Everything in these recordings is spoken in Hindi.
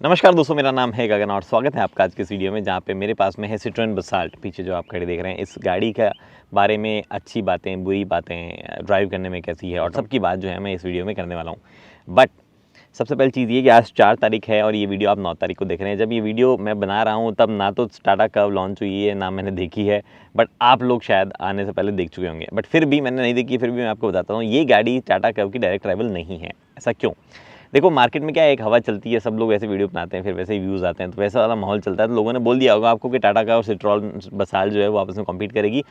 नमस्कार दोस्तों, मेरा नाम है गगन और स्वागत है आपका आज के इस वीडियो में, जहाँ पे मेरे पास में है सिट्रोएन बसाल्ट। पीछे जो आप खड़े देख रहे हैं, इस गाड़ी का बारे में अच्छी बातें, बुरी बातें, ड्राइव करने में कैसी है और सबकी बात जो है मैं इस वीडियो में करने वाला हूँ। बट सबसे पहली चीज़ ये कि आज 4 तारीख है और ये वीडियो आप 9 तारीख को देख रहे हैं। जब ये वीडियो मैं बना रहा हूँ तब ना तो टाटा कर्व लॉन्च हुई है, ना मैंने देखी है, बट आप लोग शायद आने से पहले देख चुके होंगे। बट फिर भी मैंने नहीं देखी, फिर भी मैं आपको बताता हूँ, ये गाड़ी टाटा कर्व की डायरेक्ट राइवल नहीं है। ऐसा क्यों? देखो, मार्केट में क्या है, एक हवा चलती है, सब लोग वैसे वीडियो बनाते हैं, फिर वैसे ही व्यूज़ आते हैं, तो वैसा वाला माहौल चलता है। तो लोगों ने बोल दिया होगा आपको कि टाटा का और सिट्रोन बसाल्ट जो है वो आपस में कॉम्पीट करेगी।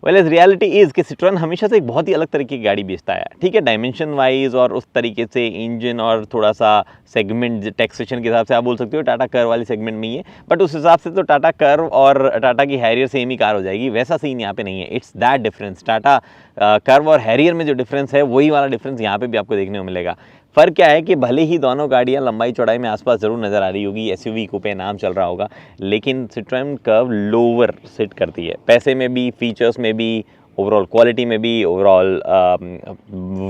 वेल एज रियलिटी इज़ कि सिट्रोन हमेशा से एक बहुत ही अलग तरीके की गाड़ी बेचता है। ठीक है, डायमेंशन वाइज और उस तरीके से इंजन और थोड़ा सा सेगमेंट टैक्सेशन के हिसाब से आप बोल सकते हो टाटा कर्व वाली सेगमेंट में ही है। बट उस हिसाब से तो टाटा कर्व और टाटा की हैरियर सेम ही कार हो जाएगी, वैसा सीन यहाँ पे नहीं है। It's that difference. Tata curve और हैरियर में जो डिफरेंस है वही वाला डिफरेंस यहाँ पे भी आपको देखने को मिलेगा। फ़र्क क्या है कि भले ही दोनों गाड़ियाँ लंबाई चौड़ाई में आसपास ज़रूर नज़र आ रही होगी, एसयूवी कूपे नाम चल रहा होगा, लेकिन सिट्रोएन कर्व लोअर सिट करती है, पैसे में भी, फीचर्स में भी, ओवरऑल क्वालिटी में भी, ओवरऑल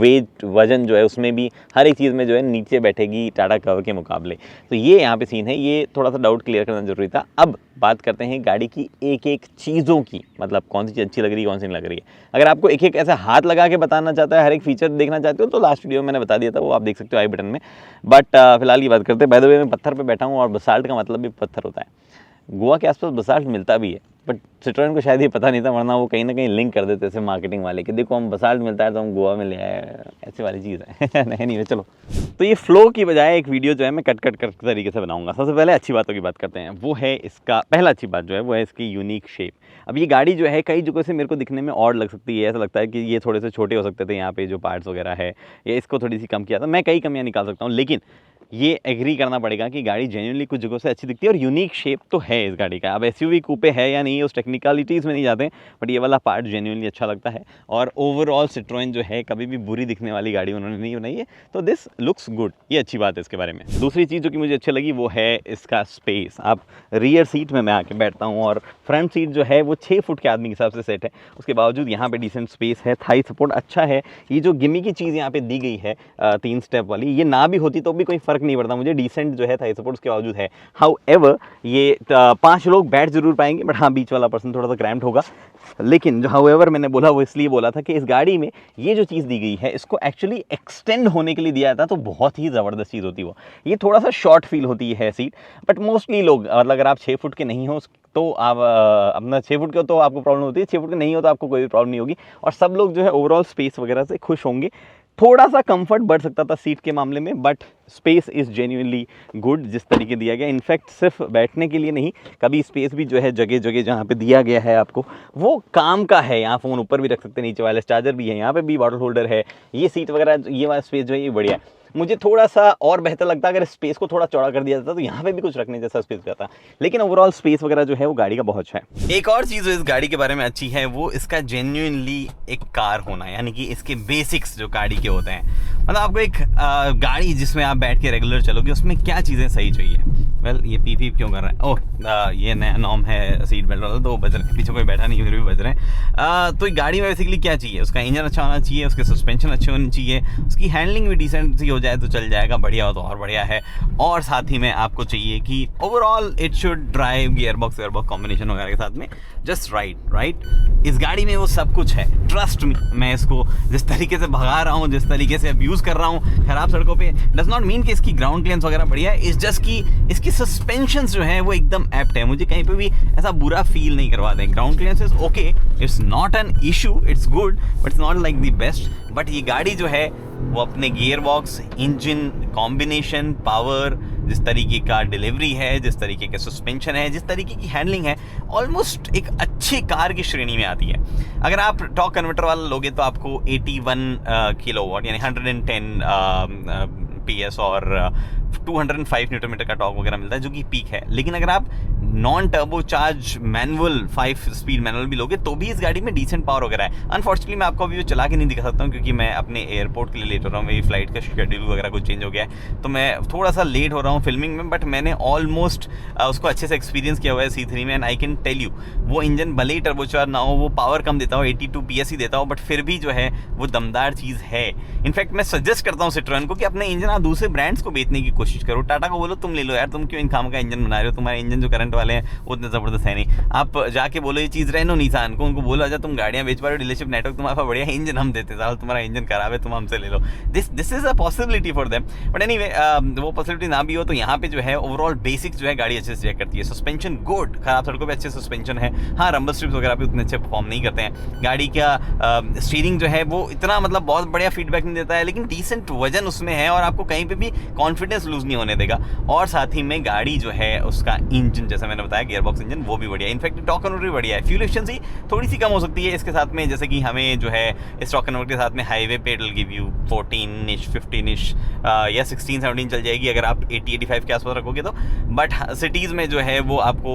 वेट वजन जो है उसमें भी, हर एक चीज़ में जो है नीचे बैठेगी टाटा कर्व के मुकाबले। तो ये यहाँ पे सीन है, ये थोड़ा सा डाउट क्लियर करना जरूरी था। अब बात करते हैं गाड़ी की एक एक चीज़ों की, मतलब कौन सी चीज़ अच्छी लग रही है, कौन सी नहीं लग रही है। अगर आपको एक एक ऐसा हाथ लगा के बताना चाहता है, हर एक फीचर देखना चाहते हो, तो लास्ट वीडियो में मैंने बता दिया था, वो आप देख सकते हो आई बटन में। बट फिलहाल की बात करते हैं। बाय द वे, मैं पत्थर पे बैठा हूँ और बसाल्ट का मतलब भी पत्थर होता है। गोवा के आसपास बसाल्ट मिलता भी है, बट सिट्रोएन को शायद ये पता नहीं था, वरना वो कहीं ना कहीं लिंक कर देते थे मार्केटिंग वाले कि देखो हम बसाल्ट मिलता है तो हम गोवा में ले आए, ऐसी वाली चीज़ है। नहीं, चलो। तो ये फ्लो की बजाय एक वीडियो जो है मैं कट तरीके से बनाऊंगा। सबसे पहले अच्छी बातों की बात करते हैं, वो है इसका पहला अच्छी बात जो है वो है इसकी यूनिक शेप। अब ये गाड़ी जो है कई जगहों से मेरे को दिखने में और लग सकती है, ऐसा लगता है कि ये थोड़े से छोटे हो सकते थे यहाँ पे जो पार्ट्स वगैरह है, या इसको थोड़ी सी कम किया था। मैं कई कमियाँ निकाल सकता हूँ, लेकिन ये एग्री करना पड़ेगा कि गाड़ी जेन्युइनली कुछ जगहों से अच्छी दिखती है और यूनिक शेप तो है इस गाड़ी का। अब एसयूवी कूपे है या नहीं, उस टेक्निकलिटीज़ में नहीं जाते हैं, बट ये वाला पार्ट जेन्युइनली अच्छा लगता है। और ओवरऑल सिट्रोएन जो है कभी भी बुरी दिखने वाली गाड़ी उन्होंने नहीं बनाई है, तो दिस लुक्स गुड। ये अच्छी बात है इसके बारे में। दूसरी चीज़ जो कि मुझे अच्छी लगी वो है इसका स्पेस। आप रियर सीट में मैं आके बैठता हूँ और फ्रंट सीट जो है वो 6 फुट के आदमी के हिसाब से सेट है, उसके बावजूद यहाँ पे डिसेंट स्पेस है, थाई सपोर्ट अच्छा है। ये जो गिमी की चीज़ यहाँ पे दी गई है 3 स्टेप वाली, ये ना भी होती तो भी कोई फ़र्क नहीं पड़ता मुझे, डिसेंट जो है थाई सपोर्ट उसके बावजूद है। हाउएवर ये 5 लोग बैठ जरूर पाएंगे, बट हाँ बीच वाला पर्सन थोड़ा सा क्रैम्प्ड होगा। लेकिन जो हाउएवर मैंने बोला वो इसलिए बोला था कि इस गाड़ी में ये जो चीज़ दी गई है इसको एक्चुअली एक्सटेंड होने के लिए दिया जाता तो बहुत ही ज़बरदस्त चीज़ होती वो। ये थोड़ा सा शॉर्ट फील होती है सीट, बट मोस्टली लोग, मतलब अगर आप 6 फुट के नहीं हो तो आप अपना 6 फुट के हो तो आपको प्रॉब्लम होती है, 6 फुट के नहीं हो तो आपको कोई भी प्रॉब्लम नहीं होगी, और सब लोग जो है ओवरऑल स्पेस वगैरह से खुश होंगे। थोड़ा सा कंफर्ट बढ़ सकता था सीट के मामले में, but space is genuinely good जिस तरीके दिया गया। इनफैक्ट सिर्फ बैठने के लिए नहीं, कभी स्पेस भी जो है जगह जगह जहाँ पे दिया गया है आपको वो काम का है। यहाँ फ़ोन ऊपर भी रख सकते हैं, नीचे वायरलेस चार्जर भी है, यहाँ पे भी बॉटल होल्डर है, ये सीट वगैरह, ये वाला स्पेस जो है ये बढ़िया है। मुझे थोड़ा सा और बेहतर लगता अगर स्पेस को थोड़ा चौड़ा कर दिया जाता तो यहाँ पे भी कुछ रखने जैसा स्पेस रहता, लेकिन ओवरऑल स्पेस वगैरह जो है वो गाड़ी का बहुत अच्छा है। एक और चीज़ जो इस गाड़ी के बारे में अच्छी है वो इसका जेन्युइनली एक कार होना, यानी कि इसके बेसिक्स जो गाड़ी के होते हैं। मतलब आपको एक गाड़ी जिसमें आप बैठ के रेगुलर चलोगे उसमें क्या चीज़ें सही चाहिए। वेल ये पी क्यों कर रहा है? ओह ये नया नॉर्म है सीट बेल्ट वाला, तो बज रहे हैं, पीछे कोई बैठा नहीं फिर भी बज रहे हैं। तो गाड़ी में बेसिकली क्या चाहिए, उसका इंजन अच्छा होना चाहिए, उसके सस्पेंशन अच्छे होने चाहिए, उसकी हैंडलिंग भी डिसेंट सी हो जाए तो चल जाएगा, बढ़िया हो तो और बढ़िया है। और साथ ही में आपको चाहिए कि overall it should drive gearbox combination वगैरह के साथ में जस्ट राइट। इस गाड़ी में वो सब कुछ है, ट्रस्ट मी। मैं इसको जिस तरीके से भगा रहा हूँ, जिस तरीके से अब्यूज़ कर रहा हूँ खराब सड़कों पे, डज नॉट मीन कि इसकी ग्राउंड क्लियरेंस वगैरह बढ़िया है, इट्स जस्ट कि इसकी सस्पेंशंस जो है वो एकदम एप्ट है। मुझे कहीं पे भी ऐसा बुरा फील नहीं करवा दें। Ground clearance is okay, it's not an issue, it's good, but it's not like the best. But ये गाड़ी जो है वो अपने gear box, engine combination, power, जिस तरीके का डिलीवरी है, जिस तरीके के सस्पेंशन है, जिस तरीके की हैंडलिंग है, ऑलमोस्ट एक अच्छी कार की श्रेणी में आती है। अगर आप टॉर्क कन्वर्टर वाला लोगे तो आपको 81 किलोवाट यानी 110 PS और 205 न्यूटन मीटर का टॉर्क वगैरह मिलता है, जो कि पीक है। लेकिन अगर आप non turbo charge manual 5 speed manual भी लोगे तो भी इस गाड़ी में डिसेंट पावर वगैरह है। अनफॉर्चुनेटली मैं आपको अभी वो चला के नहीं दिखा सकता हूँ क्योंकि मैं अपने एयरपोर्ट के लिए लेट हो रहा हूँ, मेरी फ्लाइट का शेड्यूल वगैरह कुछ चेंज हो गया है, तो मैं थोड़ा सा लेट हो रहा हूँ फिल्मिंग में। बट मैंने ऑलमोस्ट उसको अच्छे से एक्सपीरियंस किया हुआ है C3 में, and I can tell you वो इंजन भले ही टर्बो चार्ज ना हो, वो पावर कम देता हो, 82 PS ही देता हो, बट फिर भी जो है वो दमदार चीज़ है। इनफैक्ट मैं सजेस्ट करता हूँ सिट्रोएन को कि अपने इंजन आप दूसरे ब्रांड्स को बेचने की कोशिश करो। टाटा को बोलो तुम ले लो यार, तुम क्यों इन काम का इंजन बना रहे हो, तुम्हारे इंजन जो करंट वाले हैं वो उतने ज़बरदस्त है नहीं। आप जाके बोलो ये चीज़ रेनो निसान को, उनको बोलो अच्छा तुम गाड़ियाँ बेच पा रहे हो, डीलरशिप नेटवर्क तुम्हारे पास बढ़िया इंजन हम देते हैं, तुम्हारा इंजन खराब है तुम हमसे ले लो। This is a possibility for them. But anyway वो पॉसिबिलिटी ना भी हो तो यहाँ पे जो है ओवरऑल बेसिक्स जो है गाड़ी अच्छे से चेक करती है। सस्पेंशन गुड, खराब सड़कों पे अच्छे सस्पेंशन है। हाँ, रंबल स्ट्रिप्स वगैरह पे उतने अच्छे परफॉर्म नहीं करते हैं। गाड़ी का स्टीयरिंग जो है वो इतना मतलब बहुत बढ़िया फीडबैक नहीं देता है, लेकिन डिसेंट वजन उसमें है और आपको कहीं पे भी कॉन्फिडेंस लूज नहीं होने देगा। और साथ ही में गाड़ी जो है उसका इंजन, जैसा मैंने बताया गियरबॉक्स इंजन, वो भी बढ़िया है। इनफैक्ट टॉर्क कन्वर्टर भी बढ़िया है। फ्यूल एफिशिएंसी थोड़ी सी कम हो सकती है इसके साथ में, जैसे कि हमें जो है इस टॉर्क कन्वर्टर के साथ में हाईवे पे it will give you 14-ish 15-ish या 16-17 चल जाएगी अगर आप 80-85 के आसपास रखोगे तो। बट सिटीज़ में जो है वो आपको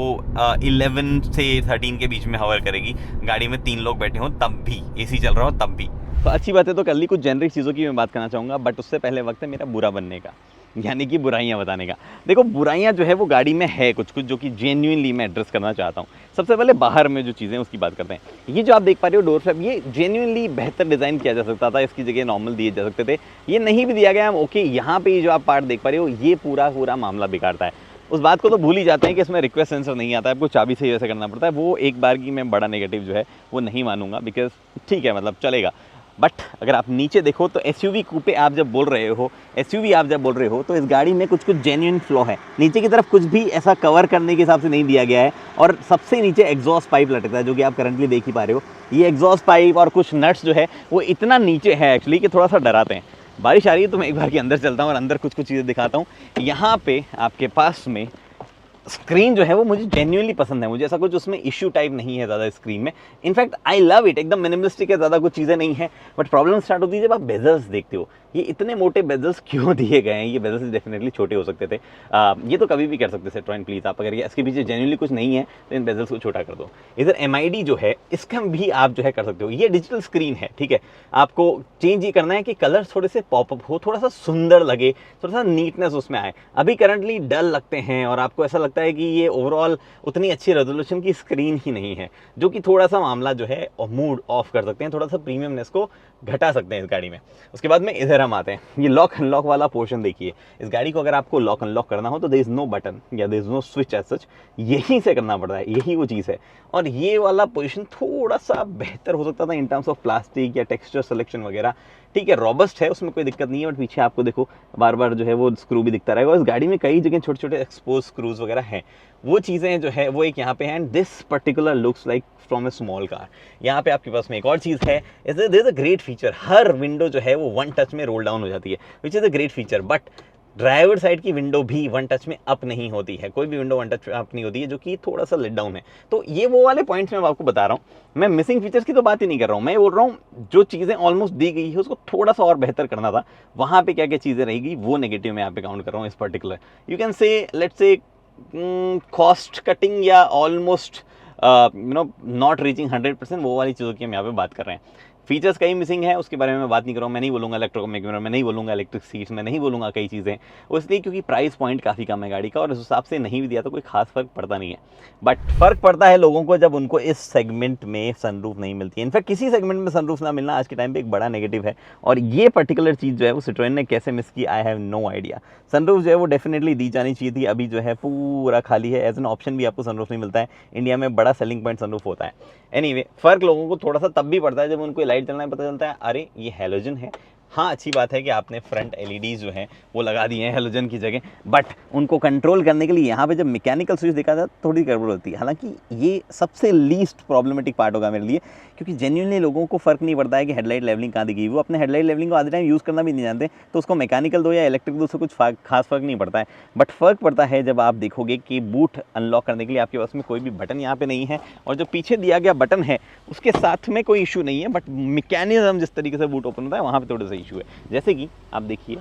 11 से 13 के बीच में हवर करेगी। गाड़ी में 3 लोग बैठे हों तब भी, एसी चल रहा हो तब भी। तो अच्छी बात है, तो कर ली कुछ जेनरिक चीज़ों की मैं बात करना चाहूँगा, बट उससे पहले वक्त है मेरा बुरा बनने का, यानी कि बुराइयां बताने का। देखो बुराइयां जो है वो गाड़ी में है कुछ कुछ जो कि जेन्युइनली मैं एड्रेस करना चाहता हूँ। सबसे पहले बाहर में जो चीज़ें उसकी बात करते हैं। ये जो आप देख पा रहे हो डोर फ्लैप, ये जेन्युइनली बेहतर डिज़ाइन किया जा सकता था, इसकी जगह नॉर्मल दिए जा सकते थे, ये नहीं भी दिया गया। ओके, यहाँ पे जो आप पार्ट देख पा रहे हो ये पूरा मामला बिगाड़ता है। उस बात को तो भूल ही जाते हैं कि इसमें रिक्वेस्ट सेंसर नहीं आता है, आपको चाबी से वैसे करना पड़ता है। वो एक बार की मैं बड़ा नेगेटिव जो है वो नहीं मानूंगा, बिकॉज ठीक है मतलब चलेगा। बट अगर आप नीचे देखो तो एसयूवी कूपे आप जब बोल रहे हो तो इस गाड़ी में कुछ कुछ जेन्युइन फ्लॉ है। नीचे की तरफ कुछ भी ऐसा कवर करने के हिसाब से नहीं दिया गया है, और सबसे नीचे एग्जॉस्ट पाइप लटकता है जो कि आप करंटली देख ही पा रहे हो। ये एग्जॉस्ट पाइप और कुछ नट्स जो है वो इतना नीचे है एक्चुअली कि थोड़ा सा डराते हैं। बारिश आ रही है तो मैं एक बार के अंदर चलता हूँ और अंदर कुछ कुछ चीज़ें दिखाता हूँ। यहाँ पे आपके पास में स्क्रीन जो है वो मुझे जेन्युइनली पसंद है, मुझे ऐसा कुछ उसमें इश्यू टाइप नहीं है ज़्यादा स्क्रीन में। इनफैक्ट आई लव इट, एकदम मिनिमलिस्टिक है, ज़्यादा कुछ चीज़ें नहीं है। बट प्रॉब्लम स्टार्ट होती है जब आप बेजल्स देखते हो। ये इतने मोटे बेजल्स क्यों दिए गए हैं? ये बेजल्स डेफिनेटली छोटे हो सकते थे। ये तो कभी भी कर सकते थे सिट्रोएन, प्लीज़ आप अगर ये इसके पीछे जेन्युइनली कुछ नहीं है तो इन बेजल्स को छोटा कर दो। इधर MID जो है इसका भी आप जो है कर सकते हो। ये डिजिटल स्क्रीन है, ठीक है। आपको चेंज ये करना है कि कलर थोड़े से पॉपअप हो, थोड़ा सा सुंदर लगे, थोड़ा सा नीटनेस उसमें आए। अभी करंटली डल लगते हैं और आपको ऐसा लगता है कि ये ओवरऑल उतनी अच्छी रेजोल्यूशन की स्क्रीन ही नहीं है, जो कि थोड़ा सा मामला जो है मूड ऑफ कर सकते हैं, थोड़ा सा प्रीमियमनेस को घटा सकते हैं इस गाड़ी में। उसके बाद में इधर हम आते हैं, ये लॉक अनलॉक वाला पोर्शन देखिए। इस गाड़ी को अगर आपको लॉक अनलॉक करना हो तो देयर इज नो बटन या there is no switch as such, यहीं से करना पड़ता है, यही वो चीज़ है। और ये वाला पोजीशन थोड़ा सा बेहतर हो सकता था इन टर्म्स ऑफ प्लास्टिक या टेक्सचर सिलेक्शन वगैरह। ठीक है, रॉबस्ट है, उसमें कोई दिक्कत नहीं है। बट पीछे आपको देखो बार बार जो है वो स्क्रू भी दिखता रहेगा। इस गाड़ी में कई जगह छोटे छोटे एक्सपोज स्क्रूज वगैरह हैं, वो चीज़ें जो है वो एक यहाँ पे हैं। And this particular looks like from a small car. यहाँ पे आपके पास में एक और चीज़ है, there is a great feature, हर विंडो जो है वो 1 टच में रोल डाउन हो जाती है, which is a great feature. But driver side की विंडो भी 1 टच में अप नहीं होती है, कोई भी विंडो 1 टच अप नहीं होती है, जो कि थोड़ा सा लेट डाउन है। तो ये वो वाले पॉइंट्स मैं आपको बता रहा हूँ। मैं मिसिंग फीचर्स की तो बात ही नहीं कर रहा हूँ, मैं बोल रहा हूँ जो चीज़ें ऑलमोस्ट दी गई है उसको थोड़ा सा और बेहतर करना था। वहाँ पे क्या क्या चीज़ें रहेगी वो नेगेटिव मैं यहाँ पे काउंट कर रहा हूँ। इस particular you can say let's say cost cutting या ऑलमोस्ट नॉट रीचिंग 100%, वो वाली चीज़ों की हम यहाँ पे बात कर रहे हैं। फीचर्स कई मिसिंग है, उसके बारे में मैं बात नहीं कर रहा हूँ। मैं नहीं बोलूँगा इलेक्ट्रोनिक कैमरा, मैं नहीं बोलूँगा इलेक्ट्रिक सीट्स, मैं नहीं बोलूँगा कई चीज़ें, वो इसलिए क्योंकि प्राइस पॉइंट काफ़ी कम है गाड़ी का, और उस हिसाब से नहीं भी दिया तो कोई खास फर्क पड़ता नहीं है। बट फर्क पड़ता है लोगों को जब उनको इस सेगमेंट में सनरूफ नहीं मिलती है। इनफैक्ट किसी सेगमेंट में सनरूफ ना मिलना आज के टाइम पे एक बड़ा नेगेटिव है, और ये पर्टिकुलर चीज़ जो है वो सिट्रोएन ने कैसे मिस की, I have no idea. Sunroof जो है वो डेफिनेटली दी जानी चाहिए थी, अभी जो है पूरा खाली है, एज एन ऑप्शन भी आपको सनरूफ नहीं मिलता है। इंडिया में बड़ा सेलिंग पॉइंट सनरूफ होता है। एनीवे, फ़र्क लोगों को थोड़ा सा तब भी पड़ता है जब उनको लाइट चलना है, पता चलता है अरे ये हैलोजन है। हाँ, अच्छी बात है कि आपने फ्रंट LEDs जो हैं वो लगा दिए हैं हैलोजन की जगह, बट उनको कंट्रोल करने के लिए यहाँ पे जब मैकेनिकल स्विच देखा जाए थोड़ी गड़बड़ होती है। हालांकि ये सबसे लीस्ट प्रॉब्लमेटिक पार्ट होगा मेरे लिए, क्योंकि जेन्युइनली लोगों को फ़र्क नहीं पड़ता है कि हेडलाइट लेवलिंग कहाँ दिखी। वो अपने हेडलाइट लेवलिंग को आधे टाइम यूज़ करना भी नहीं जानते, तो उसको मैकेनिकल दो या इलेक्ट्रिक दो, उससे कुछ खास फ़र्क नहीं पड़ता है। बट फ़र्क पड़ता है जब आप देखोगे कि बूट अनलॉक करने के लिए आपके पास में कोई भी बटन यहाँ पे नहीं है, और जो पीछे दिया गया बटन है उसके साथ में कोई इशू नहीं है, बट मैकेनिज्म जिस तरीके से बूट ओपन होता है वहाँ पर थोड़ा सा इशू है। जैसे कि आप देखिए,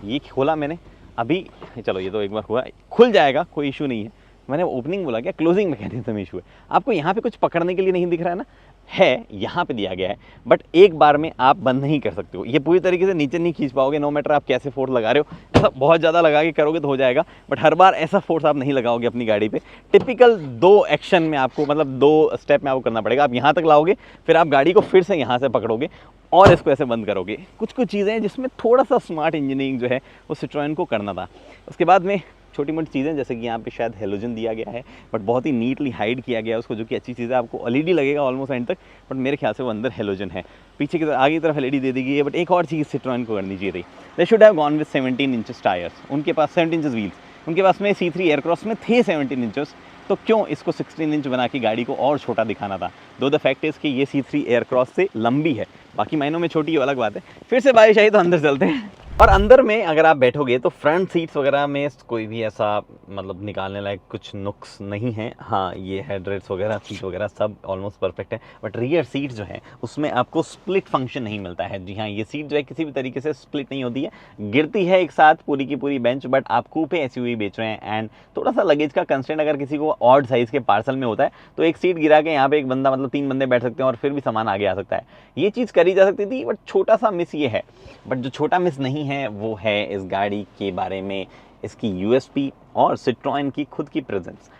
ये खोला मैंने अभी, चलो ये तो एक बार हुआ, खुल जाएगा, कोई इशू नहीं है। मैंने ओपनिंग बोला, क्या क्लोजिंग मैकेनिज्म इशू है। आपको यहाँ पे कुछ पकड़ने के लिए नहीं दिख रहा है ना, है यहाँ पे दिया गया है, बट एक बार में आप बंद नहीं कर सकते हो। ये पूरी तरीके से नीचे नहीं खींच पाओगे, नो मैटर आप कैसे फोर्स लगा रहे हो। ऐसा बहुत ज़्यादा लगा के करोगे तो हो जाएगा, बट हर बार ऐसा फोर्स आप नहीं लगाओगे अपनी गाड़ी पे। टिपिकल 2 एक्शन में आपको, मतलब 2 स्टेप में आपको करना पड़ेगा। आप यहाँ तक लाओगे, फिर आप गाड़ी को फिर से यहाँ से पकड़ोगे और इसको ऐसे बंद करोगे। कुछ चीज़ें हैं जिसमें थोड़ा सा स्मार्ट इंजीनियरिंग जो है वो सिट्रोएन को करना था। उसके बाद में छोटी मोटी चीज़ें, जैसे कि यहाँ पे शायद हेलोजन दिया गया है, बट बहुत ही नीटली हाइड किया गया है उसको, जो कि अच्छी चीज़ है। आपको एलईडी लगेगा ऑलमोस्ट एंड तक, बट मेरे ख्याल से वो अंदर हेलोजन है। पीछे की तरफ, आगे की तरफ एलईडी दे दी गई है। बट एक और चीज़ सिट्रोएन को करनी चाहिए थी, they should have gone with 17 inches tyres. उनके पास 17 इंचेस व्हील्स, उनके पास में C3 एयरक्रॉस में थे 17 इंचेस, तो क्यों इसको 16 इंच बना के गाड़ी को और छोटा दिखाना था। दो द फैक्ट इज़ कि ये C3 एयरक्रॉस से लंबी है, बाकी मायनों में छोटी, अलग बात है। फिर से बारिश आई तो अंदर चलते हैं। और अंदर में अगर आप बैठोगे तो फ्रंट सीट्स वगैरह में कोई भी ऐसा मतलब निकालने लायक कुछ नुक्स नहीं है। हाँ, ये हेडरेस्ट वगैरह, सीट वगैरह सब ऑलमोस्ट परफेक्ट है, बट रियर सीट जो है उसमें आपको स्प्लिट फंक्शन नहीं मिलता है। जी हाँ, ये सीट जो है किसी भी तरीके से स्प्लिट नहीं होती है, गिरती है एक साथ पूरी की पूरी बेंच। बट आप कूपे एसयूवी बेच रहे हैं एंड थोड़ा सा लगेज का कंस्ट्रेंट अगर किसी को ऑड साइज़ के पार्सल में होता है तो एक सीट गिरा के यहाँ पे एक बंदा, मतलब 3 बंदे बैठ सकते हैं और फिर भी सामान आगे आ सकता है। ये चीज़ करी जा सकती थी, बट छोटा सा मिस ये है। बट जो छोटा मिस नहीं है वो है इस गाड़ी के बारे में इसकी यूएसपी और सिट्रोएन की खुद की प्रेजेंस।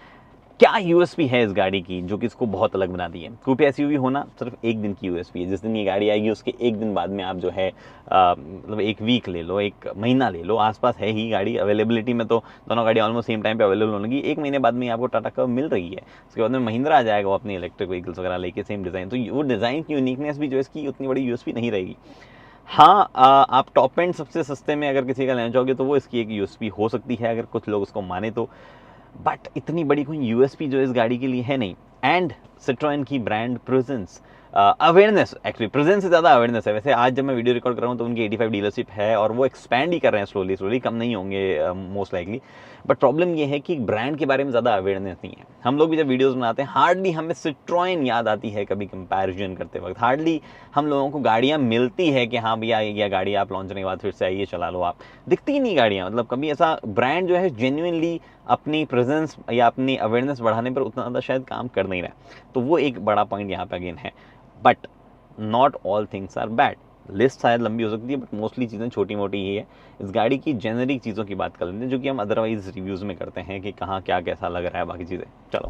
क्या यूएसपी है इस गाड़ी की जो कि इसको बहुत अलग बनाती है। कूपे एसयूवी होना सिर्फ एक दिन की यूएसपी है। जिस दिन ये गाड़ी आएगी उसके एक दिन बाद में आप जो है मतलब 1 वीक ले लो, 1 महीना ले लो, आसपास है ही गाड़ी। अवेलेबिलिटी में तो दोनों गाड़ी ऑलमोस्ट सेम टाइम पे अवेलेबल होने की 1 महीने बाद में आपको टाटा कर्व मिल रही है। उसके बाद में महिंद्रा आ जाएगा वो अपनी इलेक्ट्रिक व्हीकल्स वगैरह लेके, सेम डिज़ाइन। तो वो डिज़ाइन की यूनिकनेस भी जो इसकी उतनी बड़ी यूएसपी नहीं रहेगी। हाँ, आप टॉप एंड सबसे सस्ते में अगर किसी का लेना चाहोगे तो वो इसकी एक यूएसपी हो सकती है, अगर कुछ लोग उसको माने तो। बट इतनी बड़ी कोई यूएसपी जो इस गाड़ी के लिए है नहीं। एंड सिट्रोएन की brand presence, awareness, actually presence से ज़्यादा अवेयरनेस है। वैसे आज जब मैं वीडियो रिकॉर्ड कर रहा हूँ तो उनकी 85 डीलरशिप है और वो एक्सपैंड ही कर रहे हैं स्लोली, कम नहीं होंगे मोस्ट लाइकली। बट प्रॉब्लम ये है कि ब्रांड के बारे में ज़्यादा अवेयरनेस नहीं है। हम लोग भी जब वीडियोस बनाते हैं हार्डली हमें सिट्रोएन याद आती है कभी कंपैरिजन करते वक्त। हार्डली हम लोगों को गाड़ियाँ मिलती है कि हाँ भैया ये गाड़ी आप लॉन्च करने के बाद फिर से आइए चला लो, आप दिखती ही नहीं गाड़ियाँ। मतलब कभी ऐसा ब्रांड जो है जेन्युइनली अपनी प्रेजेंस या अपनी अवेयरनेस बढ़ाने पर उतना ज़्यादा शायद काम कर नहीं रहा है। तो वो एक बड़ा पॉइंट यहाँ पे अगेन है। But not all things are bad. List शायद लंबी हो सकती है बट मोस्टली चीज़ें छोटी मोटी ही है। इस गाड़ी की जेनरिक चीज़ों की बात कर लेते हैं जो कि हम अदरवाइज रिव्यूज़ में करते हैं कि कहाँ क्या कैसा लग रहा है बाकी चीज़ें। चलो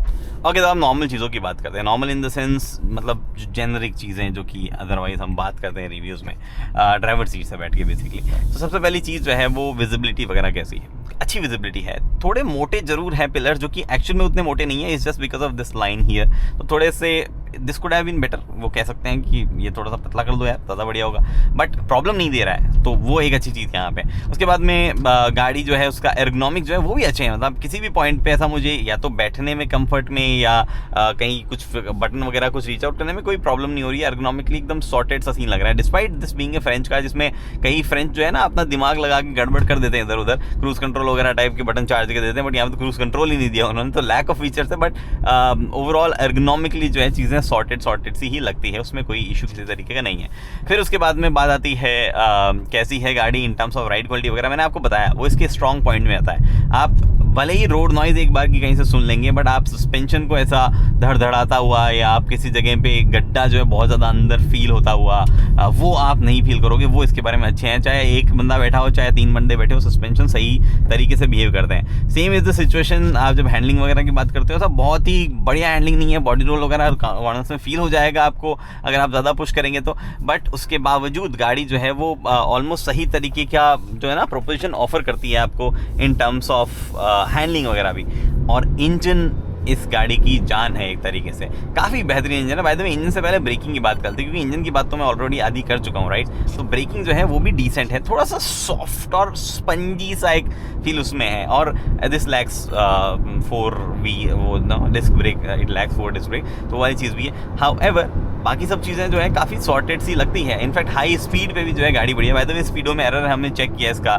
ओके, तो हम नॉर्मल चीज़ों की बात करते हैं। नॉर्मल इन द सेंस मतलब जेनरिक चीज़ें जो कि अदरवाइज हम बात करते हैं रिव्यूज़ में ड्राइवर सीट से बैठ के बेसिकली। तो सबसे पहली चीज़ जो है वो विजिबिलिटी वगैरह कैसी है। अच्छी विजिबिलिटी है। थोड़े मोटे जरूर है पिलर जो कि एक्चुअल में उतने मोटे नहीं है, it's just because of this line here. तो थोड़े से this could have been better, वो कह सकते हैं कि ये थोड़ा सा पतला कर दो यार, ज़्यादा बढ़िया होगा। बट प्रॉब्लम नहीं दे रहा है तो वो एक अच्छी चीज़ यहाँ पे। उसके बाद में गाड़ी जो है उसका एर्गोनॉमिक जो है वो भी अच्छे हैं। मतलब किसी भी पॉइंट पे ऐसा मुझे या तो बैठने में कंफर्ट में या कहीं कुछ बटन वगैरह कुछ रीच आउट करने में कोई प्रॉब्लम नहीं हो रही है। एर्गोनॉमिकली एकदम सॉर्टेड सा सीन लग रहा है, despite this being a French car, जिसमें कई फ्रेंच जो है ना अपना दिमाग लगा के गड़बड़ कर देते हैं इधर उधर, क्रूज कंट्रोल वगैरह टाइप के बटन चार्ज कर देते हैं। बट यहाँ पे तो क्रूज कंट्रोल ही नहीं दिया उन्होंने, तो लैक ऑफ फीचर्स है। बट ओवरऑल एर्गोनॉमिकली जो है चीज़ें सॉर्टेड सी ही लगती है, उसमें कोई इशू किसी तरीके का नहीं है। फिर उसके बाद में बात आती है कैसी है गाड़ी in terms of ride quality वगैरह। मैंने आपको बताया वो इसके स्ट्रॉन्ग पॉइंट में आता है। आप भले ही रोड नॉइज़ एक बार की कहीं से सुन लेंगे बट आप सस्पेंशन को ऐसा धड़धड़ाता हुआ या आप किसी जगह पे गड्ढा जो है बहुत ज़्यादा अंदर फील होता हुआ वो आप नहीं फील करोगे। वो इसके बारे में अच्छे हैं, चाहे एक बंदा बैठा हो चाहे 3 बंदे बैठे हो, सस्पेंशन सही तरीके से बिहेव करते हैं। सेम इज़ द सिचुएशन आप जब हैंडलिंग वगैरह की बात करते हो, सब बहुत ही बढ़िया हैंडलिंग नहीं है। बॉडी रोल वगैरह वार्नर्स में फील हो जाएगा आपको अगर आप ज़्यादा पुश करेंगे तो। बट उसके बावजूद गाड़ी जो है वो ऑलमोस्ट सही तरीके का जो है ना प्रोपोजिशन ऑफर करती है आपको इन टर्म्स ऑफ हैंडलिंग वगैरह भी। और इंजन इस गाड़ी की जान है एक तरीके से, काफ़ी बेहतरीन इंजन है। बाय द वे इंजन से पहले ब्रेकिंग की बात करते हैं क्योंकि इंजन की बात तो मैं ऑलरेडी आधी कर चुका हूँ, राइट। तो ब्रेकिंग जो है वो भी डिसेंट है, थोड़ा सा सॉफ्ट और स्पंजी सा एक फील उसमें है। और दिस लैक्स 4V वो ना disc brake, it lacks 4 disc brake, तो वाली चीज़ भी है। हाउएवर बाकी सब चीज़ें जो है काफ़ी सॉर्टेड सी लगती है। इनफैक्ट हाई स्पीड पे भी जो है गाड़ी बढ़िया। बाय द वे स्पीडो में एरर है, हमने चेक किया इसका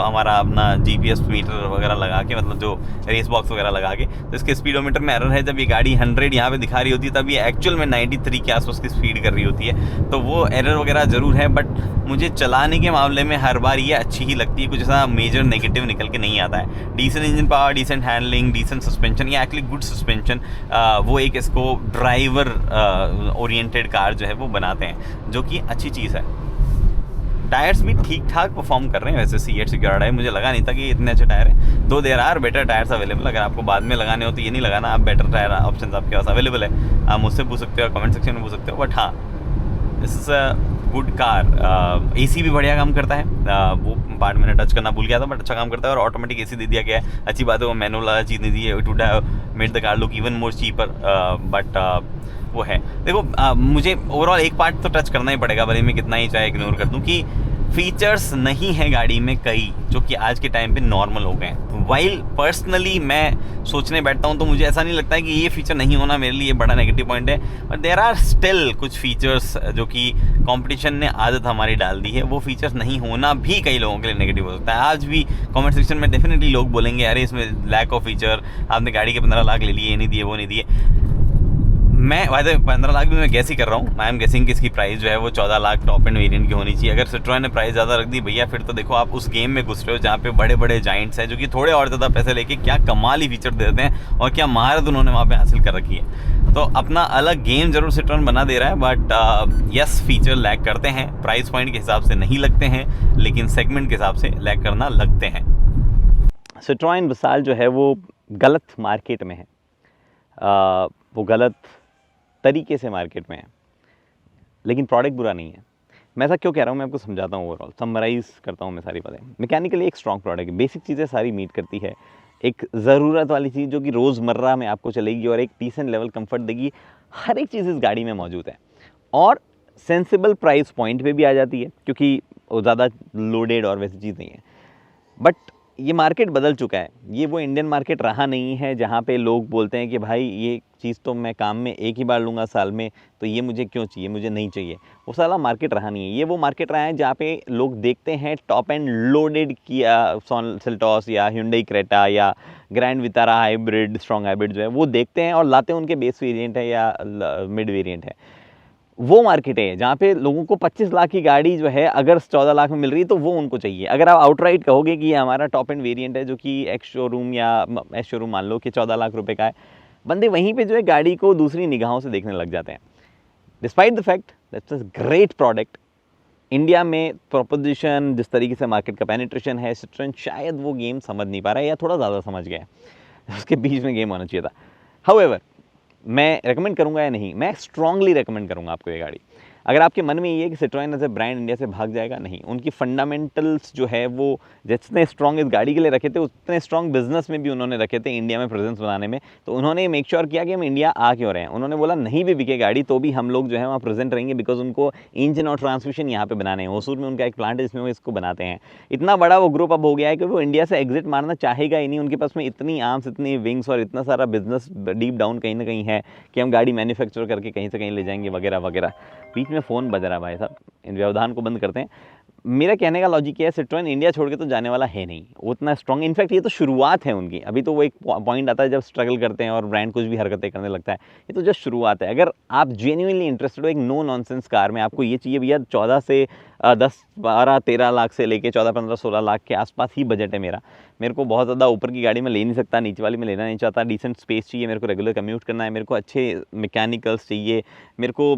हमारा अपना GPS मीटर वगैरह लगा के, मतलब जो रेस बॉक्स वगैरह लगा के, तो इसके स्पीडोमीटर में एरर है। जब ये गाड़ी 100 यहाँ पे दिखा रही होती है तब ये एक्चुअल में 93 के आसपास की स्पीड कर रही होती है, तो वो एरर वगैरह ज़रूर है। बट मुझे चलाने के मामले में हर बार ये अच्छी ही लगती है, कुछ ऐसा मेजर नेगेटिव निकल के नहीं आता है। Decent engine power, decent handling, decent suspension, या एक्चुअली गुड सस्पेंशन, वो एक इसको ड्राइवर ओरिएंटेड कार जो है वो बनाते हैं, जो कि अच्छी चीज़ है। टायर्स भी ठीक ठाक परफॉर्म कर रहे हैं वैसे सी एट सिक्योर्ड है, मुझे लगा नहीं था कि इतने अच्छे टायर हैं। Though there are better tyres available, अगर आपको बाद में लगाने हो तो ये नहीं लगाना, आप बेटर टायर ऑप्शन आपके पास अवेलेबल है, आप मुझसे पूछ सकते हो, कमेंट सेक्शन में पूछ सकते हो। बट हाँ, this is a good car. AC भी बढ़िया काम करता है, वो पार्ट मैंने टच करना भूल गया था, बट अच्छा काम करता है। और ऑटोमेटिक एसी दे दिया गया है, अच्छी बात है। वो मैनुअल वाला चीज़ नहीं दी है, it would have made the car look even more cheaper, but वो है। देखो मुझे ओवरऑल एक पार्ट तो टच करना ही पड़ेगा, भले मैं कितना ही चाहे इग्नोर कर दूं, कि फीचर्स नहीं है गाड़ी में कई जो कि आज के टाइम पे नॉर्मल हो गए हैं। वाइल पर्सनली मैं सोचने बैठता हूं तो मुझे ऐसा नहीं लगता है कि ये फीचर नहीं होना मेरे लिए बड़ा नेगेटिव पॉइंट है, बट देयर आर स्टिल कुछ फीचर्स जो कि कंपटीशन ने आदत हमारी डाल दी है, वो फीचर्स नहीं होना भी कई लोगों के लिए नेगेटिव हो सकता है। आज भी कमेंट सेक्शन में डेफिनेटली लोग बोलेंगे अरे इसमें लैक ऑफ फीचर, आपने गाड़ी के 15 लाख ले लिए, ये नहीं दिए वो नहीं दिए। मैं वायदे 15 लाख भी मैं गैस ही कर रहा हूँ, आई एम गेसिंग कि इसकी प्राइस जो है वो 14 लाख टॉप एंड वेरिएंट की होनी चाहिए। अगर सिट्रोएन ने प्राइस ज़्यादा रख दी भैया, फिर तो देखो आप उस गेम में घुस रहे हो जहाँ पे बड़े बड़े जाइंट्स हैं जो कि थोड़े और ज़्यादा पैसे लेके क्या कमाल ही फीचर देते हैं और क्या महारत उन्होंने वहाँ पे हासिल कर रखी है। तो अपना अलग गेम जरूर सिट्रोएन बना दे रहा है, बट यस फीचर लैग करते हैं, प्राइस पॉइंट के हिसाब से नहीं लगते हैं, लेकिन सेगमेंट के हिसाब से लैग करना लगते हैं। सिट्रोएन बसाल्ट जो है वो गलत मार्केट में है, वो गलत तरीके से मार्केट में है, लेकिन प्रोडक्ट बुरा नहीं है। मैं ऐसा क्यों कह रहा हूँ मैं आपको समझाता हूँ, ओवरऑल समराइज़ करता हूँ मैं सारी बातें। मैकेनिकली एक स्ट्रॉन्ग प्रोडक्ट है, बेसिक चीज़ें सारी मीट करती है, एक ज़रूरत वाली चीज़ जो कि रोज़मर्रा में आपको चलेगी और एक डिसेंट लेवल कंफर्ट देगी, हर एक चीज़ इस गाड़ी में मौजूद है। और सेंसिबल प्राइस पॉइंट पे भी आ जाती है, क्योंकि वो ज़्यादा लोडेड और वैसी चीज़ नहीं है। बट ये मार्केट बदल चुका है, ये वो इंडियन मार्केट रहा नहीं है जहाँ पे लोग बोलते हैं कि भाई ये चीज़ तो मैं काम में एक ही बार लूँगा साल में, तो ये मुझे क्यों चाहिए, मुझे नहीं चाहिए। वो साला मार्केट रहा नहीं है, ये वो मार्केट रहा है जहाँ पे लोग देखते हैं top and loaded Kia Seltos या Hyundai क्रेटा या grand Vitara hybrid, strong hybrid जो है वो देखते हैं और लाते हैं, उनके बेस वेरिएंट है या मिड वेरिएंट है। वो मार्केट है जहाँ पे लोगों को 25 लाख की गाड़ी जो है अगर 14 लाख में मिल रही है तो वो उनको चाहिए। अगर आप आउटराइट कहोगे कि ये हमारा टॉप एंड वेरिएंट है जो कि एक्स शोरूम या एस शोरूम मान लो कि 14 लाख रुपए का है, बंदे वहीं पे जो है गाड़ी को दूसरी निगाहों से देखने लग जाते हैं। Despite the fact that's a great product, India में प्रोपोजिशन जिस तरीके से मार्केट का पेनिट्रेशन है, सिट्रोएन शायद वो गेम समझ नहीं पा रहा है या थोड़ा ज़्यादा समझ गया है, उसके बीच में गेम होना चाहिए था। हाउएवर मैं रेकमेंड करूंगा या नहीं, मैं स्ट्रांगली रेकमेंड करूंगा आपको ये गाड़ी। अगर आपके मन में ये है कि Citroen as a brand India से भाग जाएगा, नहीं, उनकी फंडामेंटल्स जो है वो जितने स्ट्रॉन्ग इस गाड़ी के लिए रखे थे उतने स्ट्रॉन्ग बिजनेस में भी उन्होंने रखे थे, इंडिया में प्रेजेंस बनाने में। तो उन्होंने मेक श्योर किया कि हम इंडिया आ क्यों रहे हैं। उन्होंने बोला नहीं भी बिके गाड़ी तो भी हम लोग जो है वहाँ प्रेजेंट रहेंगे, बिकॉज उनको इंजन और ट्रांसमिशन यहाँ पे बनाने हैं। होसूर में उनका एक प्लांट है जिसमें वो इसको बनाते हैं। इतना बड़ा वो ग्रुप अब हो गया है कि वो इंडिया से एग्जिट मारना चाहेगा ही नहीं। उनके पास में इतनी आर्म्स, इतनी विंग्स और इतना सारा बिजनेस डीप डाउन कहीं ना कहीं है कि हम गाड़ी मैन्युफैक्चर करके कहीं से कहीं ले जाएंगे वगैरह वगैरह। बीच में फ़ोन बज रहा है भाई साहब, इन व्यवधान को बंद करते हैं। मेरा कहने का लॉजिक ये है, सिट्रोएन इंडिया छोड़ के तो जाने वाला है नहीं, उतना स्ट्रॉन्ग। इनफैक्ट ये तो शुरुआत है उनकी, अभी तो वो एक पॉइंट आता है जब स्ट्रगल करते हैं और ब्रांड कुछ भी हरकतें करने लगता है। ये तो जस्ट शुरुआत है। अगर आप जेन्युइनली इंटरेस्टेड हो एक नो नॉनसेंस कार में, आपको ये चाहिए भैया 14 से 10, 12, 13 लाख से लेके 14, 15, 16 लाख के आसपास ही बजट है मेरे को बहुत ज़्यादा ऊपर की गाड़ी में ले नहीं सकता, नीचे वाली में लेना नहीं चाहता। डिसेंट स्पेस चाहिए मेरे को, रेगुलर कम्यूट करना है मेरे को, अच्छे मैकेनिकल्स चाहिए मेरे को,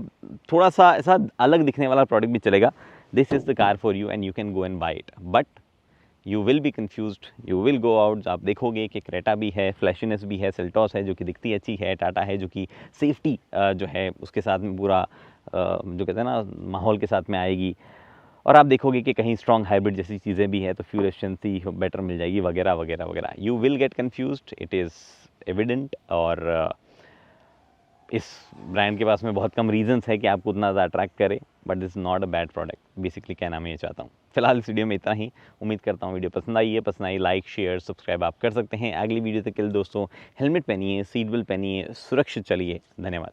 थोड़ा सा ऐसा अलग दिखने वाला प्रोडक्ट भी चलेगा। This is the car for you and you can go and buy it, but you will be confused, you will go out. आप देखोगे कि क्रेटा भी है, फ्लैशीनेस भी है, सेल्टॉस है जो कि दिखती अच्छी है, टाटा है जो कि सेफ्टी जो है उसके साथ में पूरा जो कहते हैं ना माहौल के साथ में आएगी, और आप देखोगे कि कहीं स्ट्रॉन्ग हाइब्रिड जैसी चीज़ें भी हैं तो फ्यूल एफिशिएंसी बेटर मिल जाएगी वगैरह वगैरह वगैरह। You will get confused, it is evident. और इस ब्रांड के पास में बहुत कम रीजंस है कि आपको उतना ज़्यादा अट्रैक्ट करे, but this is not a bad product. Basically कहना मैं ये चाहता हूँ। फिलहाल इस वीडियो में इतना ही। उम्मीद करता हूँ वीडियो पसंद आई है। पसंद आई लाइक शेयर सब्सक्राइब आप कर सकते हैं। अगली वीडियो तक के लिए दोस्तों हेलमेट पहनिए, सीट बेल्ट पहनिए, सुरक्षित चलिए। धन्यवाद।